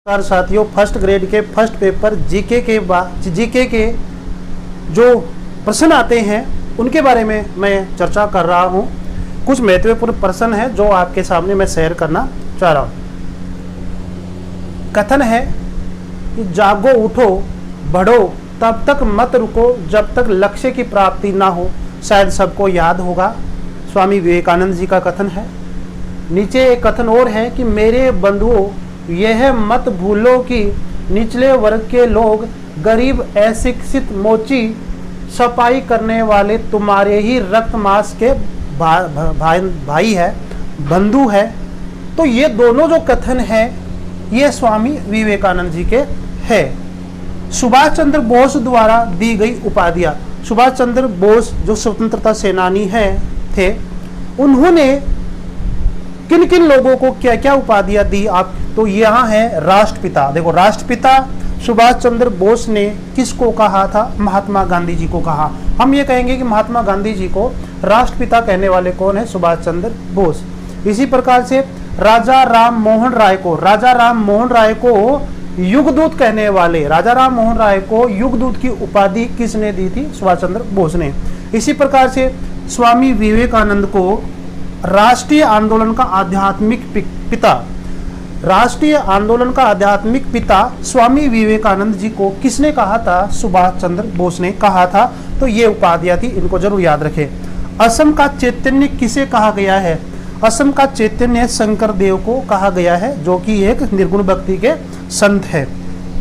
नमस्कार साथियों, first grade के फर्स्ट पेपर जीके के जो प्रश्न आते हैं उनके बारे में मैं चर्चा कर रहा हूं। कुछ महत्वपूर्ण प्रश्न है जो आपके सामने मैं शेयर करना चाह रहा हूं। कथन है कि जागो उठो बढ़ो तब तक मत रुको जब तक लक्ष्य की प्राप्ति ना हो। शायद सबको याद होगा, स्वामी विवेकानंद जी का कथन है। नीचे एक कथन और है कि मेरे बंधुओं यह मत भूलो कि निचले वर्ग के लोग गरीब अशिक्षित मोची सफाई करने वाले तुम्हारे ही रक्त मांस के भाई है, बंधु है। तो ये दोनों जो कथन है ये स्वामी विवेकानंद जी के है। सुभाष चंद्र बोस द्वारा दी गई उपाधियां। सुभाष चंद्र बोस जो स्वतंत्रता सेनानी थे, उन्होंने किन किन लोगों को क्या क्या उपाधियां दी आप तो यहाँ है राष्ट्रपिता। देखो, राष्ट्रपिता सुभाष चंद्र बोस ने किसको कहा था? महात्मा गांधी जी को कहा। हम ये कहेंगे कि महात्मा गांधी जी को राष्ट्रपिता कहने वाले कौन है? सुभाष चंद्र बोस। इसी प्रकार से राजा राम मोहन राय को युगदूत कहने वाले, राजा राम मोहन राय को युगदूत की उपाधि किसने दी थी? सुभाष चंद्र बोस ने। इसी प्रकार से स्वामी विवेकानंद को राष्ट्रीय आंदोलन का आध्यात्मिक पिता स्वामी विवेकानंद जी को किसने कहा था? सुभाष चंद्र बोस ने कहा था। तो ये उपाधियां थी, इनको जरूर याद रखें। असम का चैतन्य किसे कहा गया है? असम का चैतन्य शंकर देव को कहा गया है, जो कि एक निर्गुण भक्ति के संत है।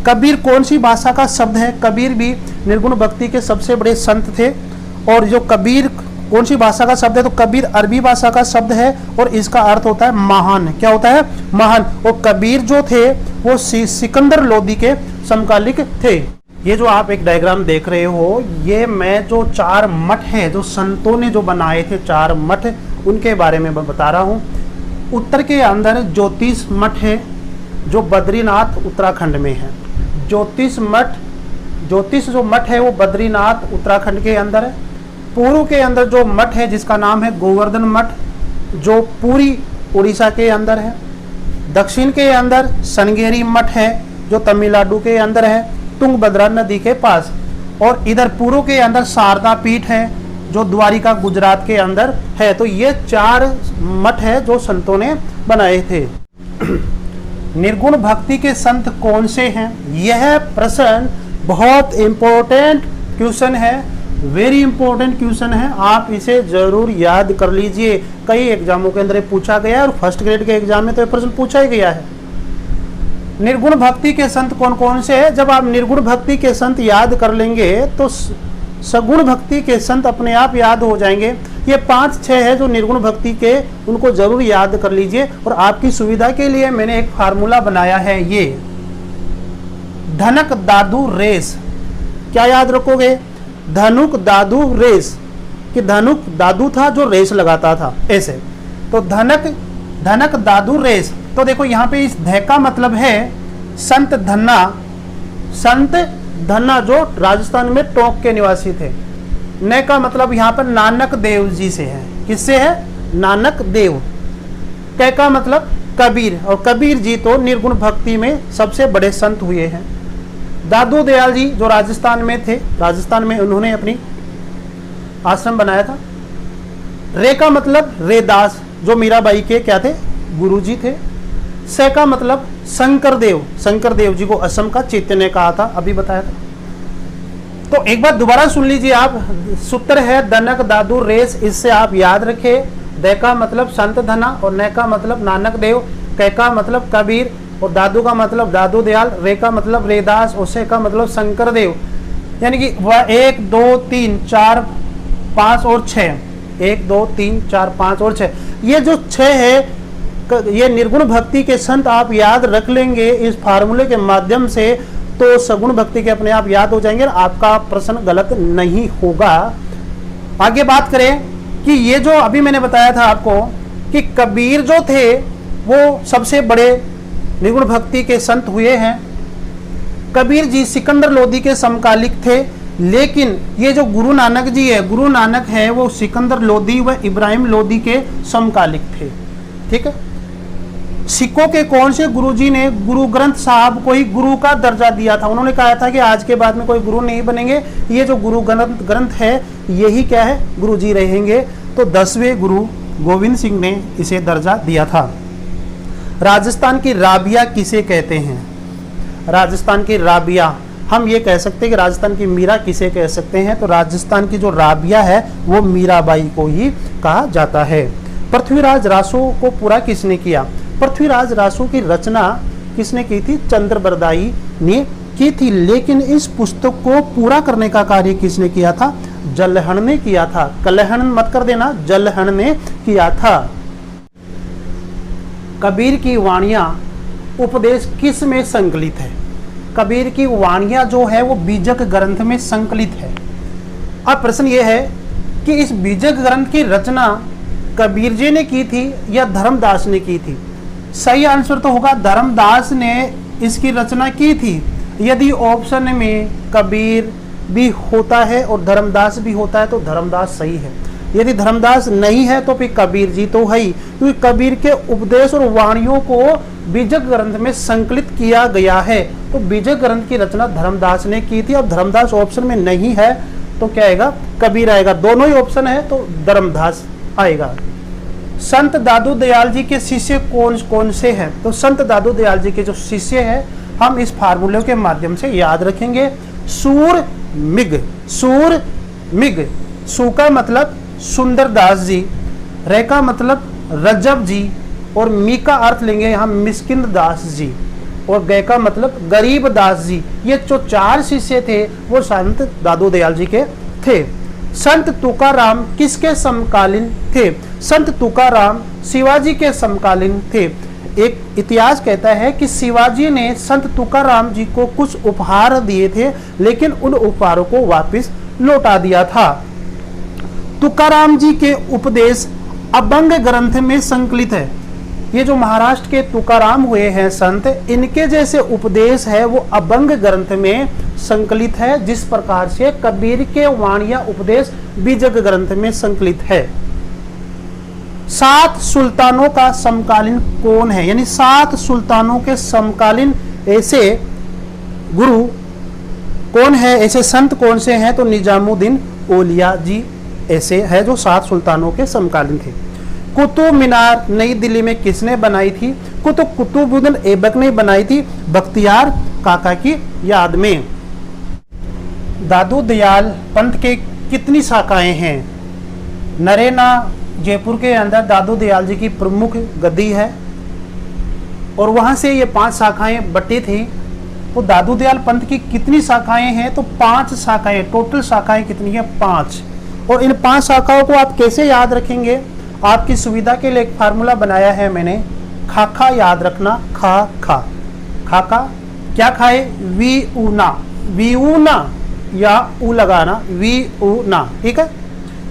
कबीर कौन सी भाषा का शब्द है? कबीर भी निर्गुण भक्ति के सबसे बड़े संत थे। और जो कबीर कौन सी भाषा का शब्द है? तो कबीर अरबी भाषा का शब्द है और इसका अर्थ होता है महान। क्या होता है? महान। और कबीर जो थे वो सिकंदर लोदी के समकालिक थे। ये जो आप एक डायग्राम देख रहे हो, ये मैं जो 4 मठ है जो संतों ने जो बनाए थे, 4 मठ, उनके बारे में बता रहा हूँ। उत्तर के अंदर ज्योतिष मठ है जो बद्रीनाथ उत्तराखंड में है। ज्योतिष जो मठ है वो बद्रीनाथ उत्तराखंड के अंदर है। पूर्व के अंदर जो मठ है जिसका नाम है गोवर्धन मठ, जो पूरी उड़ीसा के अंदर है। दक्षिण के अंदर सनगेरी मठ है जो तमिलनाडु के अंदर है, तुंगभद्रा नदी के पास। और इधर पूर्व के अंदर शारदा पीठ है जो द्वारिका गुजरात के अंदर है। तो ये 4 मठ है जो संतों ने बनाए थे। निर्गुण भक्ति के संत कौन से हैं? यह प्रश्न बहुत इंपॉर्टेंट क्वेश्चन है, वेरी इंपॉर्टेंट क्वेश्चन है। आप इसे जरूर याद कर लीजिए। कई एग्जामों के अंदर पूछा गया है और फर्स्ट ग्रेड के एग्जाम में तो ये प्रश्न पूछा ही गया है। निर्गुण भक्ति के संत कौन कौन से हैं? जब आप निर्गुण भक्ति के संत याद कर लेंगे तो सगुण भक्ति के संत अपने आप याद हो जाएंगे। ये 5-6 है जो निर्गुण भक्ति के, उनको जरूर याद कर लीजिए। और आपकी सुविधा के लिए मैंने एक फार्मूला बनाया है, ये धनक दादू रेस। क्या याद रखोगे? धनुक दादू रेस, कि धनुक दादू था जो रेस लगाता था, ऐसे। तो धनक दादू रेस। तो देखो यहाँ पे इस ध का मतलब है संत धन्ना जो राजस्थान में टोंक के निवासी थे। न का मतलब यहाँ पर नानक देव जी से है। किससे है? नानक देव। क का मतलब कबीर, और कबीर जी तो निर्गुण भक्ति में सबसे बड़े संत हुए हैं। दादू दयाल जी जो राजस्थान में थे, राजस्थान में उन्होंने अपनी आश्रम बनाया था। रे का मतलब रेदास जो मीराबाई के क्या थे? गुरुजी थे। स का मतलब शंकर देव जी को असम का चैतन्य कहा था, अभी बताया था। तो एक बार दोबारा सुन लीजिए आप। सूत्र है धनक दादू रेस, इससे आप याद रखें। द का मतलब संत धना और न का मतलब नानक देव, क का मतलब कबीर और दादू का मतलब दादू दयाल, रे का मतलब रेदास और से का मतलब शंकर देव। यानी कि वह 1 2 3 4 5 और 6, 1 2 3 4 5 और 6, ये जो 6 है ये निर्गुण भक्ति के संत आप याद रख लेंगे इस फार्मूले के माध्यम से, तो सगुण भक्ति के अपने आप याद हो जाएंगे और आपका प्रश्न गलत नहीं होगा। आगे बात करें कि ये जो अभी मैंने बताया था आपको कि कबीर जो थे वो सबसे बड़े निर्गुण भक्ति के संत हुए हैं। कबीर जी सिकंदर लोदी के समकालिक थे, लेकिन ये जो गुरु नानक जी है, गुरु नानक है वो सिकंदर लोदी व इब्राहिम लोदी के समकालिक थे। ठीक है। सिखों के कौन से गुरुजी ने गुरु ग्रंथ साहब को ही गुरु का दर्जा दिया था? उन्होंने कहा था कि आज के बाद में कोई गुरु नहीं बनेंगे, ये जो गुरु ग्रंथ है यही क्या है, गुरुजी रहेंगे। तो 10वें गुरु गोविंद सिंह ने इसे दर्जा दिया था। राजस्थान की राबिया किसे कहते हैं? राजस्थान की राबिया, हम ये कह सकते हैं कि राजस्थान की मीरा किसे कह सकते हैं? तो राजस्थान की जो राबिया है वो मीराबाई को ही कहा जाता है। पृथ्वीराज रासो को पूरा किसने किया? पृथ्वीराज रासो की रचना किसने की थी? चंद्रबरदाई ने की थी। लेकिन इस पुस्तक को पूरा करने का कार्य किसने किया था? जलहण ने किया था। कलहण मत कर देना, जलहण ने किया था। कबीर की वाणियां उपदेश किस में संकलित है? कबीर की वाणियां जो है वो बीजक ग्रंथ में संकलित है। अब प्रश्न ये है कि इस बीजक ग्रंथ की रचना कबीर जी ने की थी या धर्मदास ने की थी? सही आंसर तो होगा धर्मदास ने इसकी रचना की थी। यदि ऑप्शन में कबीर भी होता है और धर्मदास भी होता है तो धर्मदास सही है। यदि धर्मदास नहीं है तो फिर कबीर जी तो है ही, क्योंकि कबीर के उपदेश और वाणियों को बीजक ग्रंथ में संकलित किया गया है। तो बीजक ग्रंथ की रचना धर्मदास ने की थी। अब धर्मदास ऑप्शन में नहीं है तो क्या आएगा? कबीर आएगा। दोनों ही ऑप्शन है तो धर्मदास आएगा। संत दादू दयाल जी के शिष्य कौन कौन से हैं? तो संत दादू दयाल जी के जो शिष्य हैं हम इस फार्मूले के माध्यम से याद रखेंगे। सूर मिग, सूर मिग, सू का मतलब सुंदर दास जी, रे का मतलब रजब जी, और मी का अर्थ लेंगे यहाँ मिस्किन दास जी, और गय का मतलब गरीब दास जी। ये जो 4 शिष्य थे वो संत दादू दयाल जी के थे। संत तुकाराम किसके समकालीन थे? संत तुकाराम शिवाजी के समकालीन थे। एक इतिहास कहता है कि शिवाजी ने संत तुकाराम जी को कुछ उपहार दिए थे, लेकिन उन उपहारों को वापस लौटा दिया था। तुकाराम जी के उपदेश अभंग ग्रंथ में संकलित है। ये जो महाराष्ट्र के तुकाराम हुए हैं संत, इनके जैसे उपदेश है वो अभंग ग्रंथ में संकलित है, जिस प्रकार से कबीर के वाणियां उपदेश बीजक ग्रंथ में संकलित है। 7 सुल्तानों का समकालीन कौन है? यानी 7 सुल्तानों के समकालीन ऐसे गुरु कौन है, ऐसे संत कौन से हैं? तो निजामुद्दीन औलिया जी ऐसे है जो 7 सुल्तानों के समकालीन थे। कुतुब मीनार नई दिल्ली में किसने बनाई थी? कुतुबुद्दीन ऐबक ने बनाई थी, बख्तियार काका की याद में। दादू दयाल पंथ के कितनी शाखाएं हैं? नरेना जयपुर के अंदर दादू दयाल जी की प्रमुख गद्दी है और वहां से ये 5 शाखाएं बटी थी। तो दादू दयाल पंथ की कितनी शाखाएं हैं? तो 5 शाखाएं। टोटल शाखाएं कितनी है? 5। और इन 5 शाखाओं को आप कैसे याद रखेंगे? आपकी सुविधा के लिए एक फार्मूला बनाया है मैंने, खाखा याद रखना। खा खा खाका क्या खाए? वी ऊना, वी ऊना या ऊ लगाना, वी ऊना, ठीक है।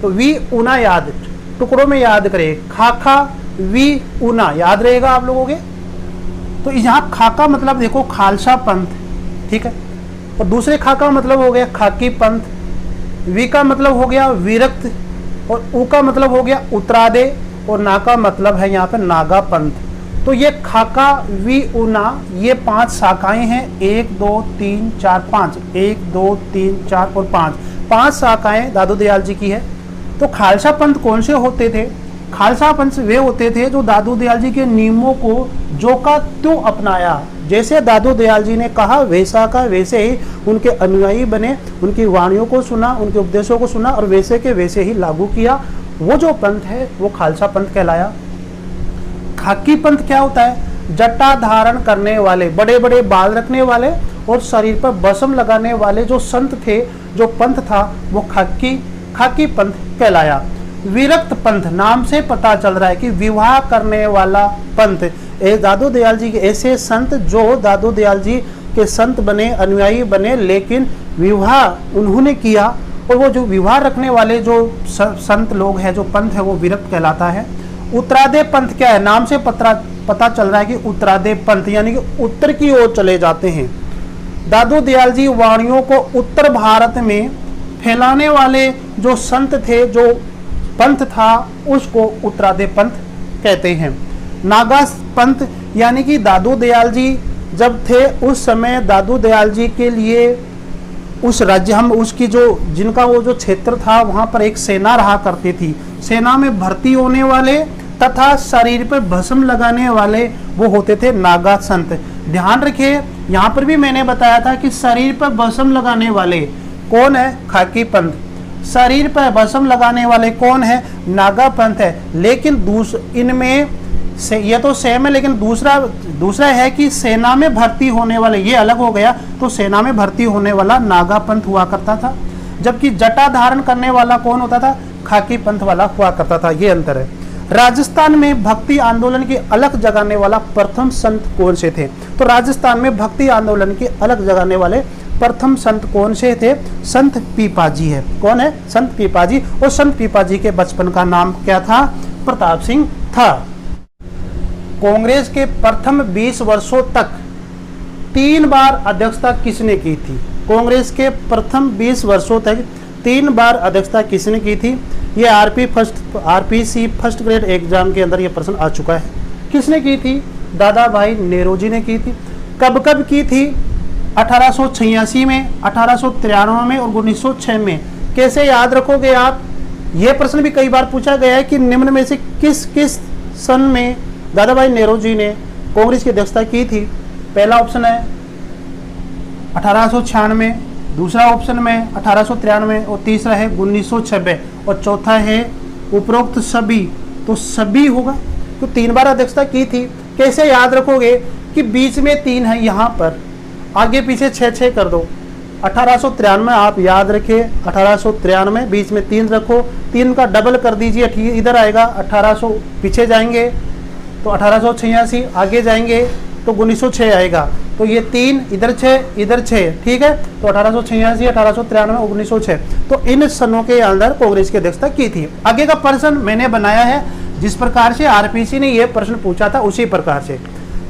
तो वी ऊना याद, टुकड़ों में याद करें, खाखा वी ऊना याद रहेगा आप लोगों के। तो यहाँ खाका मतलब देखो खालसा पंथ, ठीक है। और दूसरे खाका मतलब हो गया खाकी पंथ, वी का मतलब हो गया विरक्त, और ऊ का मतलब हो गया उत्तरादे, और ना का मतलब है यहाँ पे नागा पंथ। तो ये खाका वी ऊना ये 5 शाखाएं हैं। 1 2 3 4 5, 1 2 3 4 और 5 शाखाएं दादू दयाल जी की है। तो खालसा पंथ कौन से होते थे? खालसा पंथ वे होते थे जो दादू दयाल जी के नियमों को जो का त्यों अपनाया। जैसे दादू दयाल जी ने कहा वैसा का वैसे ही उनके अनुयायी बने, उनकी वाणियों को सुना, उनके उपदेशों को सुना और वैसे के वैसे ही लागू किया। वो जो पंथ है वो खालसा पंथ कहलाया। खाकी पंथ क्या होता है? जटा धारण करने वाले, बड़े बड़े बाल रखने वाले और शरीर पर बसम लगाने वाले जो संत थे, जो पंथ था वो खाकी पंथ कहलाया। विरक्त पंथ नाम से पता चल रहा है कि विवाह करने वाला पंथ। दादू दयाल जी के ऐसे संत जो दादू दयाल जी के संत बने, अनुयायी बने, लेकिन विवाह उन्होंने किया। और वो जो विवाह रखने वाले जो संत लोग हैं, जो पंथ है, वो विरक्त कहलाता है। उत्तरादे पंथ क्या है? नाम से पता चल रहा है कि उत्तरादे पंथ यानी कि उत्तर की ओर चले जाते हैं। दादू दयाल जी वाणियों को उत्तर भारत में फैलाने वाले जो संत थे, जो पंथ था, उसको उत्तरादे पंथ कहते हैं। नागा पंथ यानी कि दादू दयाल जी जब थे उस समय दादू दयाल जी के लिए उस राज्य हम उसकी जो जिनका वो जो क्षेत्र था वहाँ पर एक सेना रहा करती थी। सेना में भर्ती होने वाले तथा शरीर पर भस्म लगाने वाले वो होते थे नागा संत। ध्यान रखिए, यहाँ पर भी मैंने बताया था कि शरीर पर भस्म लगाने वाले कौन है? खाकी पंथ। शरीर पर भस्म लगाने वाले कौन है? नागा पंथ है। लेकिन इनमें से ये तो सेम है, लेकिन दूसरा है कि सेना में भर्ती होने वाले, ये अलग हो गया। तो सेना में भर्ती होने वाला नागा पंथ हुआ करता था, जबकि जटा धारण करने वाला कौन होता था? खाकी पंथ वाला हुआ करता था। ये अंतर है। राजस्थान में भक्ति आंदोलन की अलग जगाने वाला प्रथम संत कौन से थे? तो राजस्थान में भक्ति आंदोलन की अलग जगाने वाले प्रथम संत कौन से थे? संत पीपाजी है। कौन है? संत पीपाजी। और संत पीपाजी के बचपन का नाम क्या था? प्रताप सिंह था। कांग्रेस के प्रथम 20 वर्षों तक 3 बार अध्यक्षता किसने की थी? कांग्रेस के प्रथम 20 वर्षों तक 3 बार अध्यक्षता किसने की थी? ये आरपीसी फर्स्ट ग्रेड एग्जाम के अंदर ये प्रश्न आ चुका है। किसने की थी? दादा भाई नेहरू जी ने की थी। कब कब की थी? 1886 में, 1893 में और 1906 में। कैसे याद रखोगे आप? ये प्रश्न भी कई बार पूछा गया है कि निम्न में से किस किस सन में दादा भाई नेहरू जी ने कांग्रेस की अध्यक्षता की थी? पहला ऑप्शन है 1896, दूसरा ऑप्शन में 1893 और तीसरा है 1996 और चौथा है उपरोक्त सभी। तो सभी होगा। तो 3 बार अध्यक्षता की थी। कैसे याद रखोगे कि बीच में 3 है, यहाँ पर आगे पीछे 6 कर दो। 1893 आप याद रखिए, 1893 बीच में 3 रखो, 3 का डबल कर दीजिए, ठीक इधर आएगा। 1800 पीछे जाएंगे तो 1886, आगे जाएंगे तो 1906 आएगा। तो ये 3 इधर 6 ठीक है। तो 1886, 1893 और 1906, तो इन सनों के अंदर कांग्रेस की अध्यक्षता की थी। आगे का प्रश्न मैंने बनाया है जिस प्रकार से आरपीसी ने यह प्रश्न पूछा था उसी प्रकार से,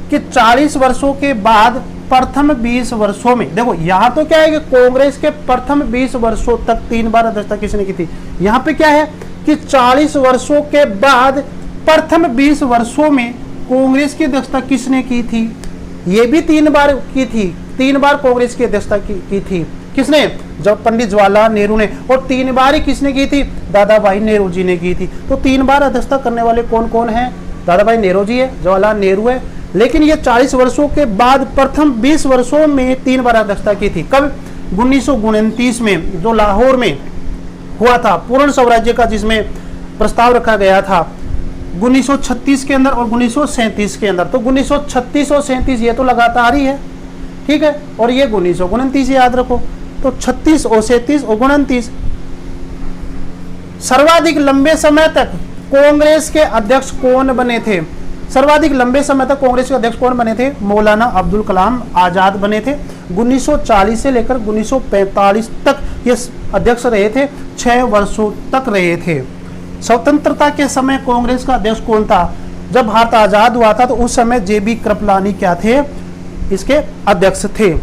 कि 40 वर्षों के बाद प्रथम 20 वर्षों में, देखो यहाँ तो क्या है कि कांग्रेस के प्रथम 20 वर्षों तक 3 बार अध्यक्षता किसने की थी। यहाँ पे क्या है कि 40 वर्षों के बाद प्रथम 20 वर्षों में कांग्रेस की अध्यक्षता किसने की थी? ये भी 3 बार की थी। 3 बार कांग्रेस की अध्यक्षता की थी। किसने? जब पंडित जवाहरलाल नेहरू ने। और 3 बार ही किसने की थी? दादा भाई नेहरू जी ने की थी। तो 3 बार अध्यक्षता करने वाले कौन कौन हैं? दादा भाई नेहरू जी है, जवाहरलाल नेहरू है। लेकिन ये 40 वर्षों के बाद प्रथम 20 वर्षों में 3 बार अध्यक्षता की थी। कब? 1929 में, जो लाहौर में हुआ था पूर्ण स्वराज्य का, जिसमें प्रस्ताव रखा गया था 1936 के अंदर और 1937 के अंदर। तो 1936 और 37 ये तो लगातार ही है, ठीक है। और ये 1929 याद रखो। तो 36 और 37 और 29। सर्वाधिक लंबे समय तक कांग्रेस के अध्यक्ष कौन बने थे? सर्वाधिक लंबे समय तक कांग्रेस के अध्यक्ष कौन बने थे? मौलाना अब्दुल कलाम आजाद बने थे। 1940 से लेकर 1945 तक ये अध्यक्ष रहे थे, 6 वर्षों तक रहे थे। स्वतंत्रता के समय कांग्रेस का अध्यक्ष कौन था? जब भारत आजाद हुआ था तो उस समय जेबी कृपलानी क्या थे? इसके अध्यक्ष थे।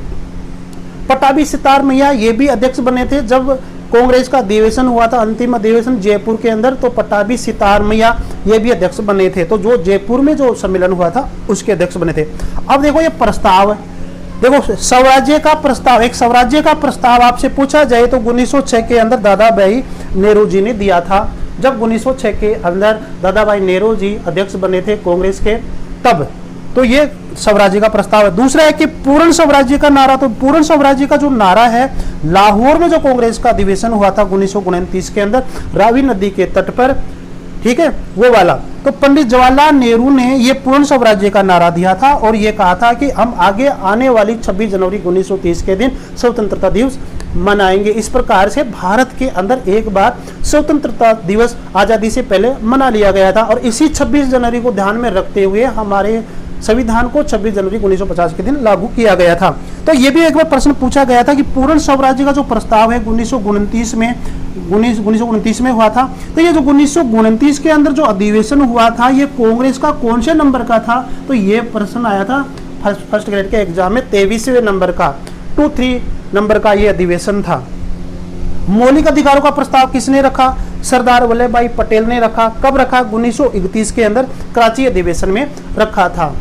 पटाभी सितार मैया ये भी अध्यक्ष बने थे। जब कांग्रेस का अधिवेशन हुआ था, अंतिम अधिवेशन जयपुर के अंदर, तो पटाभी सितार मैया ये भी अध्यक्ष बने थे। तो जो जयपुर में जो सम्मेलन हुआ था उसके अध्यक्ष बने थे। अब देखो ये प्रस्ताव है, देखो स्वराज्य का प्रस्ताव, एक स्वराज्य का प्रस्ताव आपसे पूछा जाए तो 1906 के अंदर दादा भाई नेहरू जी ने दिया था। जब 1906 के अंदर दादा भाई नेहरू जी अध्यक्ष बने थे कांग्रेस के, तब तो ये स्वराज्य का प्रस्ताव है। दूसरा है कि पूर्ण स्वराज्य का नारा, तो पूर्ण स्वराज्य का जो नारा है, लाहौर में जो कांग्रेस का अधिवेशन हुआ था 1929 के अंदर रावी नदी के तट पर, ठीक है, वो वाला। तो पंडित जवाहरलाल नेहरू ने ये पूर्ण स्वराज्य का नारा दिया था और ये कहा था कि हम आगे आने वाली 26 जनवरी 1930 के दिन स्वतंत्रता दिवस मनाएंगे। इस प्रकार से भारत के अंदर एक बार स्वतंत्रता दिवस आजादी से पहले मना लिया गया था और इसी 26 जनवरी को ध्यान में रखते हुए हमारे संविधान को 26 जनवरी 1950 के दिन लागू किया गया था। तो ये भी एक बार प्रश्न पूछा गया था कि पूर्ण स्वराज्य का जो प्रस्ताव है 1929 में हुआ था। तो ये जो 1929 के अंदर जो अधिवेशन हुआ था ये कांग्रेस का कौन से नंबर का था? तो ये प्रश्न आया था फर्स्ट ग्रेड के एग्जाम में 23वें नंबर का, 23 नंबर का ये अधिवेशन था। मौलिक अधिकारों का प्रस्ताव किसने रखा? सरदार वल्लभ भाई पटेल ने रखा। कब रखा? 1931 के अंदर कराची अधिवेशन में रखा था।